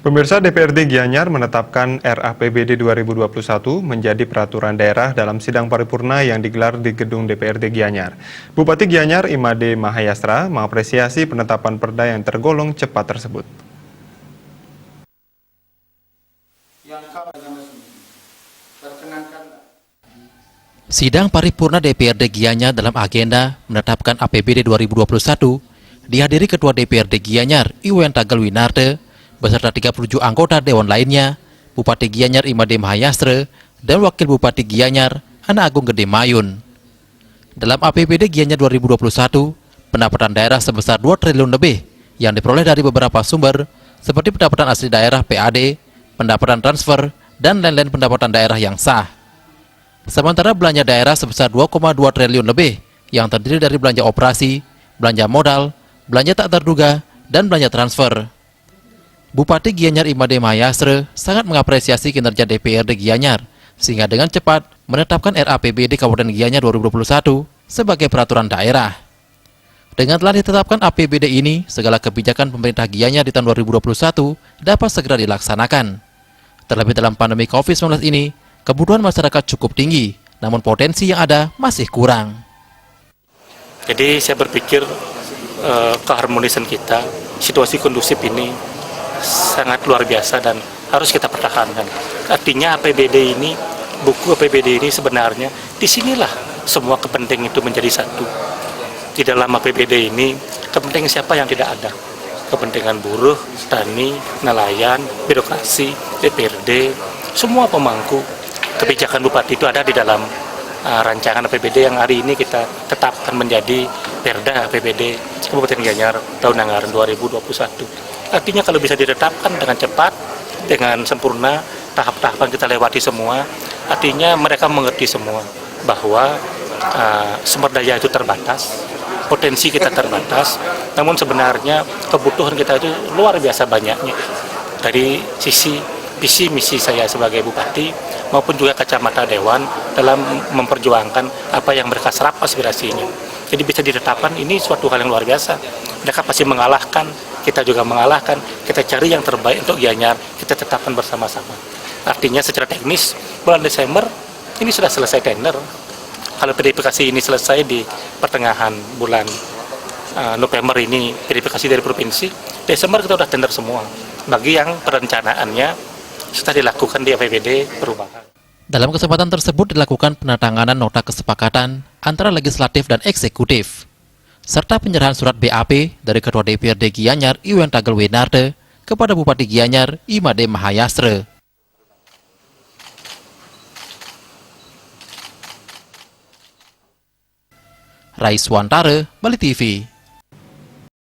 Pemirsa, DPRD Gianyar menetapkan RAPBD 2021 menjadi peraturan daerah dalam sidang paripurna yang digelar di gedung DPRD Gianyar. Bupati Gianyar Imade Mahayastra mengapresiasi penetapan perda yang tergolong cepat tersebut. Sidang paripurna DPRD Gianyar dalam agenda menetapkan APBD 2021 dihadiri Ketua DPRD Gianyar Iwan Tagalwinarde beserta 37 anggota Dewan lainnya, Bupati Gianyar Imade Mahayastra, dan Wakil Bupati Gianyar Ana Agung Gede Mayun. Dalam APBD Gianyar 2021, pendapatan daerah sebesar 2 triliun lebih yang diperoleh dari beberapa sumber seperti pendapatan asli daerah PAD, pendapatan transfer, dan lain-lain pendapatan daerah yang sah. Sementara belanja daerah sebesar 2,2 triliun lebih yang terdiri dari belanja operasi, belanja modal, belanja tak terduga, dan belanja transfer. Bupati Gianyar Imade Mahayastra sangat mengapresiasi kinerja DPRD Gianyar sehingga dengan cepat menetapkan RAPBD Kabupaten Gianyar 2021 sebagai peraturan daerah. Dengan telah ditetapkan APBD ini, segala kebijakan pemerintah Gianyar di tahun 2021 dapat segera dilaksanakan. Terlebih dalam pandemi COVID-19 ini, kebutuhan masyarakat cukup tinggi, namun potensi yang ada masih kurang. Jadi saya berpikir keharmonisan kita, situasi kondusif ini sangat luar biasa dan harus kita pertahankan. Artinya APBD ini, buku APBD ini sebenarnya disinilah semua kepentingan itu menjadi satu. Di dalam APBD ini kepentingan siapa yang tidak ada? Kepentingan buruh, tani, nelayan, birokrasi, DPRD, semua pemangku kebijakan bupati itu ada di dalam rancangan APBD yang hari ini kita tetapkan menjadi Perda APBD Kabupaten Gianyar tahun anggaran 2021. Artinya kalau bisa ditetapkan dengan cepat, dengan sempurna, tahap-tahapan kita lewati semua, artinya mereka mengerti semua bahwa sumber daya itu terbatas, potensi kita terbatas, namun sebenarnya kebutuhan kita itu luar biasa banyaknya. Dari sisi visi misi saya sebagai bupati maupun juga kacamata dewan dalam memperjuangkan apa yang mereka serap aspirasinya. Jadi bisa ditetapkan ini suatu hal yang luar biasa. Mereka pasti mengalahkan, kita juga mengalahkan, kita cari yang terbaik untuk Gianyar, kita tetapkan bersama-sama. Artinya secara teknis bulan Desember ini sudah selesai tender. Kalau verifikasi ini selesai di pertengahan bulan November ini verifikasi dari provinsi, Desember kita sudah tender semua. Bagi yang perencanaannya sudah dilakukan di APBD perubahan. Dalam kesempatan tersebut dilakukan penandatanganan nota kesepakatan antara legislatif dan eksekutif, serta penyerahan surat BAP dari Ketua DPRD Gianyar Iwan Tagalwinarde kepada Bupati Gianyar Imade Mahayastra. Raiswantara, Bali TV.